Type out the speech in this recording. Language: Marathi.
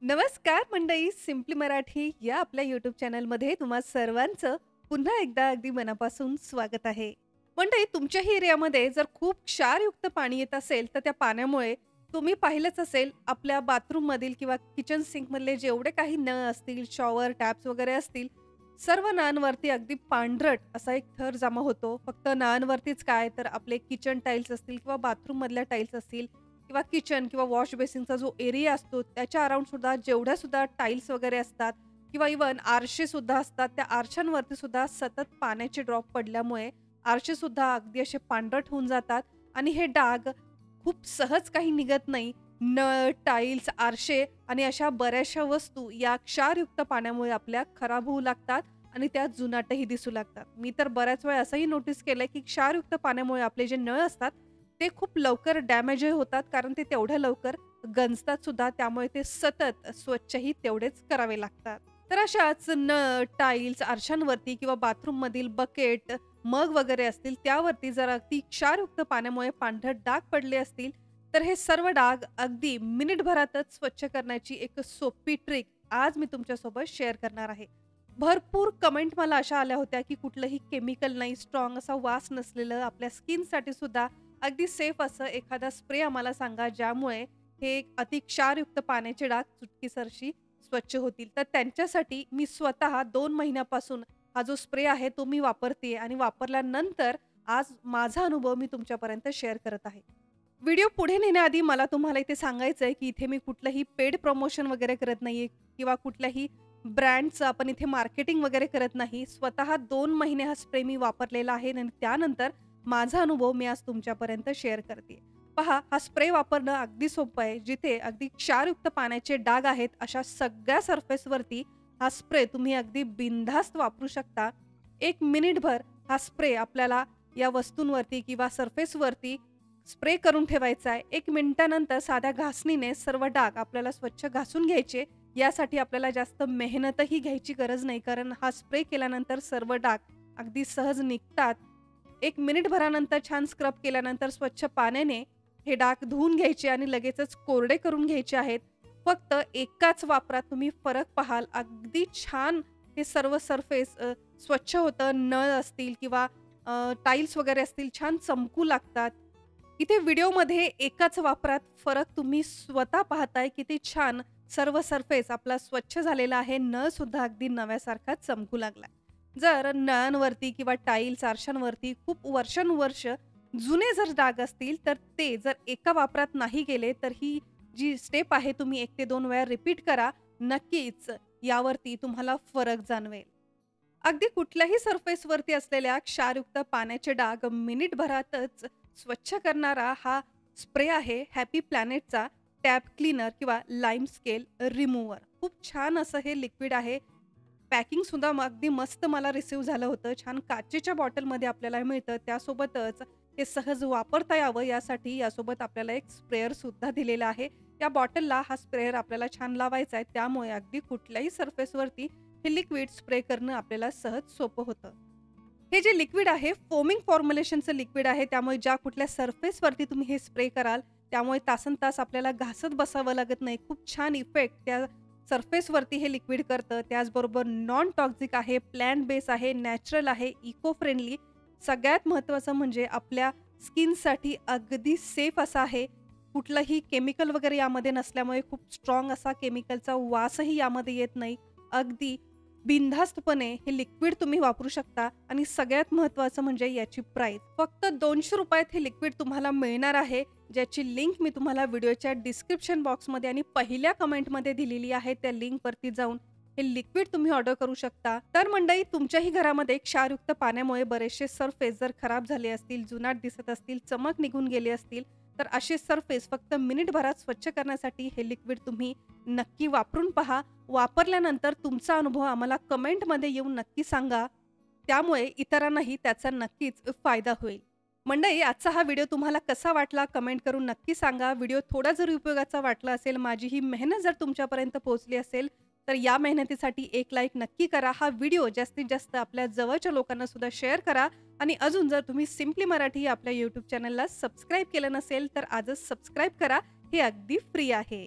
नमस्कार मंडळी, सिम्पली मराठी या आपल्या यूट्यूब चॅनलमध्ये तुम्हा सर्वांचं पुन्हा एकदा अगदी मनापासून स्वागत आहे. मंडळी, तुमच्याही एरियामध्ये जर खूप क्षारयुक्त पाणी येत असेल तर त्या पाण्यामुळे तुम्ही पाहिलंच असेल, आपल्या बाथरूममधील किंवा किचन सिंकमधले जेवढे काही नळ असतील, शॉवर टॅप्स वगैरे असतील, सर्व नळांवरती अगदी पांढरट असा एक थर जमा होतो. फक्त नळांवरतीच काय, तर आपले किचन टाईल्स असतील किंवा बाथरूममधल्या टाईल्स असतील किंवा किचन किंवा वॉश बेसिनचा जो एरिया असतो त्याच्या अराउंड सुद्धा जेवढ्या सुद्धा टाईल्स वगैरे असतात किंवा इवन आरशे सुद्धा असतात, त्या आरशांवरती सुद्धा सतत पाण्याचे ड्रॉप पडल्यामुळे आरशे सुद्धा अगदी असे पांढरट होऊन जातात आणि हे डाग खूप सहज काही निघत नाही. नळ, टाईल्स, आरशे आणि अशा बऱ्याचशा वस्तू या क्षारयुक्त पाण्यामुळे आपल्या खराब होऊ लागतात आणि त्या जुनाटही दिसू लागतात. मी तर बऱ्याच वेळा असंही नोटीस केलंय की क्षारयुक्त पाण्यामुळे आपले जे नळ असतात ते खूप लवकर डॅमेजही होतात, कारण ते तेवढ्या लवकर गंजतात सुद्धा. त्यामुळे ते सतत स्वच्छही तेवढेच करावे लागतात. तर अशाच नळ, टाईल्स, आरशांवरती किंवा बाथरूममधील बकेट, मग वगैरे असतील त्यावरती जर अगदी क्षारयुक्त पाण्यामुळे पांढरट डाग पडले असतील, तर हे सर्व डाग अगदी मिनिटभरातच स्वच्छ करण्याची एक सोपी ट्रिक आज मी तुमच्यासोबत शेअर करणार आहे. भरपूर कमेंट मला अशा आल्या होत्या की कुठलंही केमिकल नाही, स्ट्रॉंग असा वास नसलेलं, आपल्या स्किनसाठी सुद्धा अगदी सेफ असं एखादा स्प्रे आम्हाला सांगा, ज्यामुळे हे अति क्षारयुक्त पाण्याचे डाग चुटकीसरशी स्वच्छ होतील. तर त्यांच्यासाठी मी स्वतः 2 महिन्यापासून हा जो स्प्रे आहे तो मी वापरते आणि वापरल्यानंतर आज माझा अनुभव मी तुमच्यापर्यंत शेअर करत आहे. व्हिडिओ पुढे नेण्याआधी मला तुम्हाला इथे सांगायचं आहे की इथे मी कुठलंही पेड प्रमोशन वगैरे करत नाहीये किंवा कुठल्याही ब्रँडचं आपण इथे मार्केटिंग वगैरे करत नाही. स्वतः 2 महिने हा स्प्रे मी वापरलेला आहे आणि त्यानंतर माझा अनुभव मी आज तुमच्यापर्यंत शेअर करते. पहा, हा स्प्रे वापरणं अगदी सोपं आहे. जिथे अगदी क्षारयुक्त पाण्याचे डाग आहेत अशा सगळ्या सरफेसवरती हा स्प्रे तुम्ही अगदी बिनधास्त वापरू शकता. 1 मिनिटभर हा स्प्रे आपल्याला या वस्तूंवरती किंवा सरफेसवरती स्प्रे करून ठेवायचा आहे. 1 मिनिटानंतर साध्या घासणीने सर्व डाग आपल्याला स्वच्छ घासून घ्यायचे. यासाठी आपल्याला जास्त मेहनतही घ्यायची गरज नाही, कारण हा स्प्रे केल्यानंतर सर्व डाग अगदी सहज निघतात. 1 मिनिटभरानंतर छान स्क्रब केल्यानंतर स्वच्छ पाण्याने हे डाग धुवून घ्यायचे आणि लगेचच कोरडे करून घ्यायचे आहेत. फक्त एकाच वापरात तुम्ही फरक पाहाल. अगदी छान हे सर्व सरफेस स्वच्छ होतं. नळ असतील किंवा टाईल्स वगैरे असतील, छान चमकू लागतात. इथे व्हिडिओमध्ये एकाच वापरात फरक तुम्ही स्वतः पाहताय. किती छान सर्व सरफेस आपला स्वच्छ झालेला आहे. नळ सुद्धा अगदी नव्यासारखा चमकू लागलाय. जर नळांवरती किंवा टाईल्स, आरशांवरती खूप वर्षानुवर्ष जुने जर डाग असतील, तर ते जर एका वापरात नाही गेले, तर ही जी स्टेप आहे तुम्ही 1 ते 2 वेळा रिपीट करा. नक्कीच यावरती तुम्हाला फरक जाणवेल. अगदी कुठल्याही सरफेसवरती असलेल्या क्षारयुक्त पाण्याचे डाग मिनिटभरातच स्वच्छ करणारा हा स्प्रे आहे हॅपी प्लॅनेटचा टॅप क्लीनर किंवा लाईम स्केल रिमूव्हर. खूप छान असं हे लिक्विड आहे. पॅकिंग सुद्धा अगदी मस्त मला रिसीव्ह झालं होतं. छान काचेच्या बॉटलमध्ये आपल्याला मिळतं. त्यासोबतच हे सहज वापरता यावं यासाठी यासोबत आपल्याला एक स्प्रेअर सुद्धा दिलेला आहे. या बॉटलला हा स्प्रेअर आपल्याला छान लावायचा आहे. त्यामुळे अगदी कुठल्याही सरफेसवरती हे लिक्विड स्प्रे करणं आपल्याला सहज सोपं होतं. हे जे लिक्विड आहे फोमिंग फॉर्म्युलेशनचं लिक्विड आहे. त्यामुळे ज्या कुठल्या सरफेसवरती तुम्ही हे स्प्रे कराल, त्यामुळे तासनतास आपल्याला घासत बसावं लागत नाही. खूप छान इफेक्ट त्या सरफेसवरती हे लिक्विड करतं. त्याचबरोबर नॉन टॉक्सिक आहे, प्लॅन्ट बेस आहे, नॅचरल आहे, इको फ्रेंडली. सगळ्यात महत्त्वाचं म्हणजे आपल्या स्किनसाठी अगदी सेफ असा आहे. कुठलंही केमिकल वगैरे यामध्ये नसल्यामुळे खूप स्ट्रॉंग असा केमिकलचा वासही यामध्ये येत नाही. अगदी बिनधास्तपणे हे लिक्विड तुम्ही वापरू शकता आणि सगळ्यात महत्त्वाचं म्हणजे याची प्राइस फक्त ₹200 हे लिक्विड तुम्हाला मिळणार आहे, ज्याची लिंक मी तुम्हाला व्हिडिओच्या डिस्क्रिप्शन बॉक्समध्ये आणि पहिल्या कमेंटमध्ये दिलेली आहे. त्या लिंकवरती जाऊन हे लिक्विड तुम्ही ऑर्डर करू शकता. तर मंडळी, तुमच्याही घरामध्ये क्षारयुक्त पाण्यामुळे बरेचसे सरफेस जर खराब झाले असतील, जुनाट दिसत असतील, चमक निघून गेले असतील, तर असे सरफेस फक्त मिनिटभरात स्वच्छ करण्यासाठी हे लिक्विड तुम्ही नक्की वापरून पहा. वापरल्यानंतर तुमचा अनुभव आम्हाला कमेंटमध्ये येऊन नक्की सांगा. त्यामुळे इतरांनाही त्याचा नक्कीच फायदा होईल. मंडळी, आजचा हा व्हिडिओ तुम्हाला कसा वाटला कमेंट करून नक्की सांगा. व्हिडिओ थोडा जर उपयोगाचा वाटला असेल, माझी ही मेहनत जर तुमच्यापर्यंत पोहोचली असेल, तर या मेहनतीसाठी एक लाईक नक्की करा. हा व्हिडिओ जास्तीत जास्त आपल्या जवळच्या लोकांना सुद्धा शेअर करा. आणि अजून जर तुम्ही सिम्पली मराठी आपल्या यूट्यूब चॅनलला सबस्क्राईब केलं नसेल, तर आजच सबस्क्राईब करा. हे अगदी फ्री आहे.